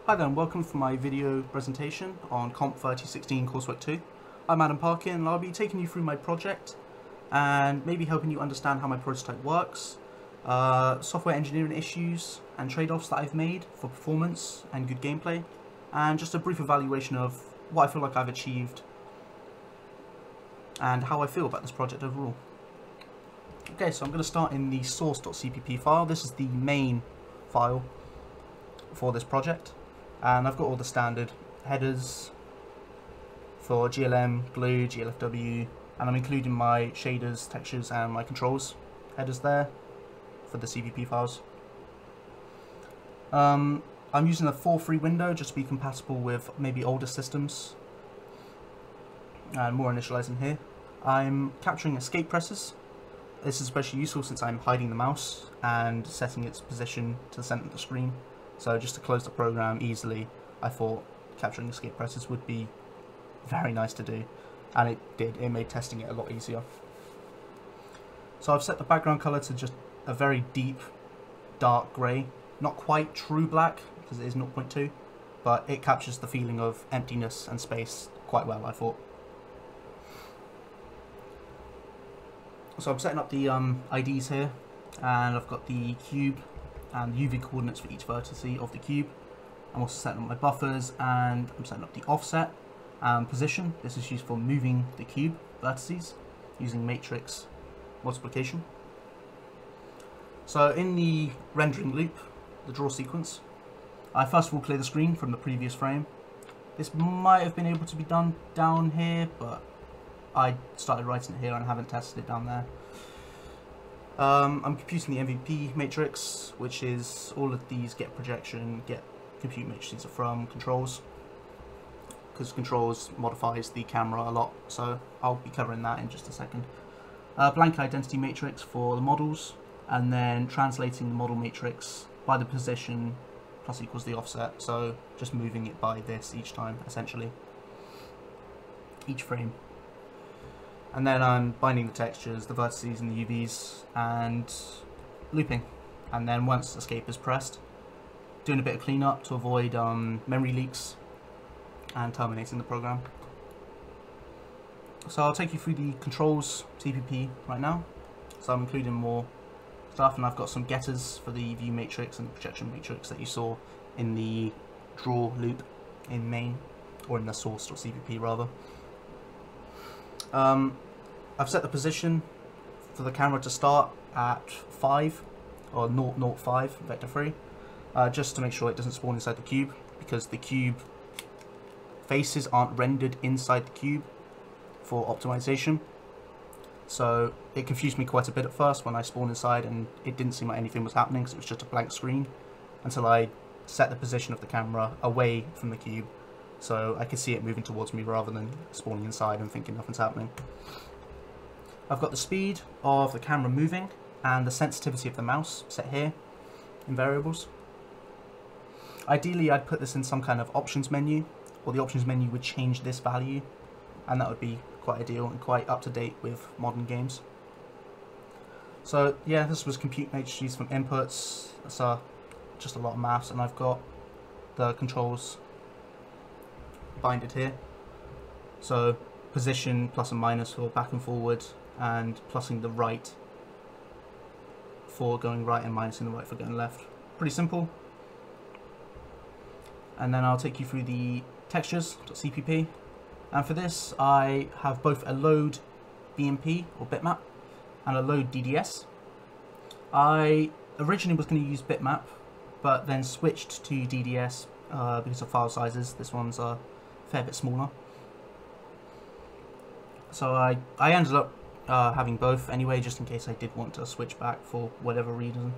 Hi there and welcome for my video presentation on COMP3016 coursework 2. I'm Adam Parkin and I'll be taking you through my project and maybe helping you understand how my prototype works, software engineering issues and trade-offs that I've made for performance and good gameplay, and just a brief evaluation of what I feel like I've achieved and how I feel about this project overall. Okay, so I'm going to start in the source.cpp file. This is the main file for this project. And I've got all the standard headers for GLM, glue, GLFW, and I'm including my shaders, textures, and my controls headers there for the CPP files. I'm using a 4.3 window just to be compatible with maybe older systems and more initializing here. I'm capturing escape presses. This is especially useful since I'm hiding the mouse and setting its position to the center of the screen. So just to close the program easily, I thought capturing escape presses would be very nice to do, and it did. It made testing it a lot easier. So I've set the background color to just a very deep dark grey, not quite true black because it is 0.2, but it captures the feeling of emptiness and space quite well, I thought. So I'm setting up the IDs here, and I've got the cube and the UV coordinates for each vertex of the cube. I'm also setting up my buffers, and I'm setting up the offset and position. This is used for moving the cube vertices using matrix multiplication. So in the rendering loop, the draw sequence, I first of all clear the screen from the previous frame. This might have been able to be done down here, but I started writing it here and haven't tested it down there. I'm computing the MVP matrix, which is all of these get projection, get compute matrices are from controls, because controls modifies the camera a lot, so I'll be covering that in just a second. Blank identity matrix for the models, and then translating the model matrix by the position plus equals the offset, so just moving it by this each time, essentially, each frame. And then I'm binding the textures, the vertices and the UVs, and looping. And then once escape is pressed, doing a bit of cleanup to avoid memory leaks, and terminating the program. So I'll take you through the controls CPP right now. So I'm including more stuff, and I've got some getters for the view matrix and the projection matrix that you saw in the draw loop in main, or in the source.cpp rather. I've set the position for the camera to start at 5 or 0.05 vector 3, just to make sure it doesn't spawn inside the cube, because the cube faces aren't rendered inside the cube for optimization. So it confused me quite a bit at first when I spawned inside, and it didn't seem like anything was happening because it was just a blank screen, until I set the position of the camera away from the cube so I could see it moving towards me rather than spawning inside and thinking nothing's happening. I've got the speed of the camera moving and the sensitivity of the mouse set here in variables. Ideally I'd put this in some kind of options menu, or the options menu would change this value, and that would be quite ideal and quite up to date with modern games. So yeah, this was compute matrices from inputs, so just a lot of maths, and I've got the controls binded here. So position plus and minus for back and forward, and plussing the right for going right and minusing the right for going left. Pretty simple. And then I'll take you through the textures.cpp, and for this I have both a load BMP or bitmap and a load DDS. I originally was going to use bitmap, but then switched to DDS because of file sizes. This one's a fair bit smaller, so I ended up having both anyway, just in case I did want to switch back for whatever reason.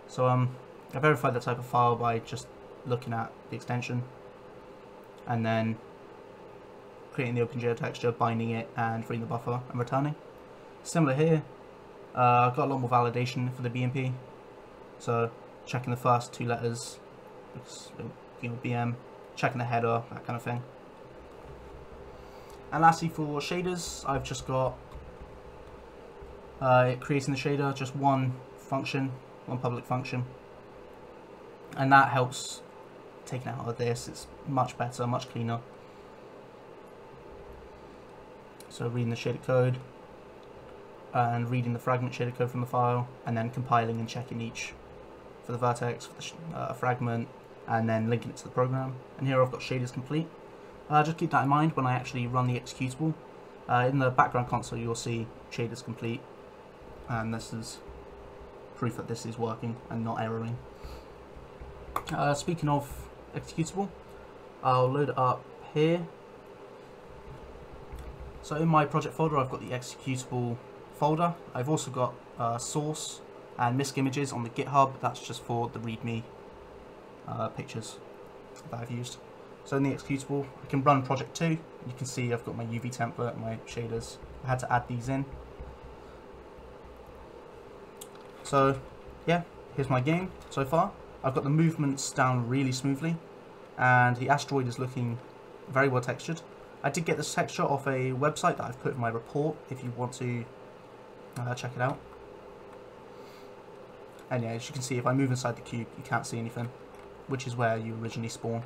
So I verified the type of file by just looking at the extension and then creating the OpenGL texture, binding it, and freeing the buffer and returning. Similar here, I've got a lot more validation for the BMP, so checking the first 2 letters, BM, checking the header, that kind of thing. And lastly, for shaders, I've just got creating the shader, just one function, one public function, and that helps taken out of this. It's much better, much cleaner. So reading the shader code and reading the fragment shader code from the file, and then compiling and checking each for the vertex, for the fragment, and then linking it to the program. And here I've got shaders complete. Just keep that in mind when I actually run the executable. In the background console you'll see shaders complete, and this is proof that this is working and not erroring. Speaking of executable, I'll load it up here. So in my project folder I've got the executable folder. I've also got source and misc images on the GitHub. That's just for the readme pictures that I've used. So in the executable I can run project 2. You can see I've got my UV template and my shaders. I had to add these in. So yeah, here's my game so far. I've got the movements down really smoothly, and the asteroid is looking very well textured. I did get this texture off a website that I've put in my report if you want to check it out. And yeah, as you can see, if I move inside the cube you can't see anything, which is where you originally spawn.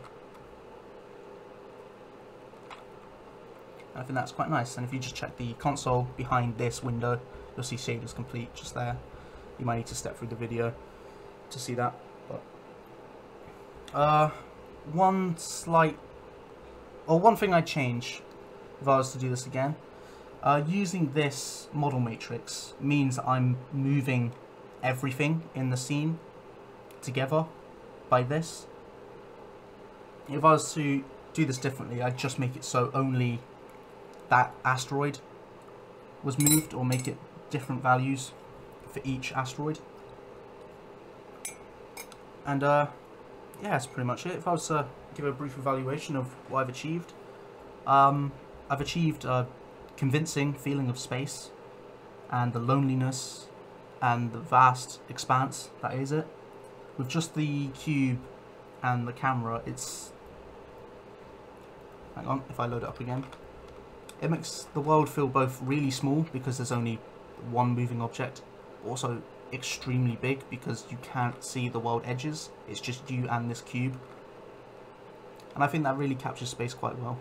And I think that's quite nice. And if you just check the console behind this window, you'll see shaders complete just there. You might need to step through the video to see that. But one thing I'd change if I was to do this again, using this model matrix means that I'm moving everything in the scene together by this. If I was to do this differently, I'd just make it so only that asteroid was moved, or make it different values for each asteroid. And yeah, that's pretty much it. If I was to give a brief evaluation of what I've achieved a convincing feeling of space and the loneliness and the vast expanse that is it. With just the cube and the camera, it's... hang on, if I load it up again. It makes the world feel both really small because there's only one moving object, also extremely big because you can't see the world edges. It's just you and this cube. And I think that really captures space quite well.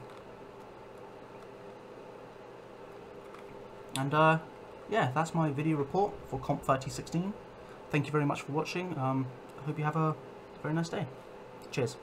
And yeah, that's my video report for COMP3016. Thank you very much for watching. I hope you have a very nice day. Cheers.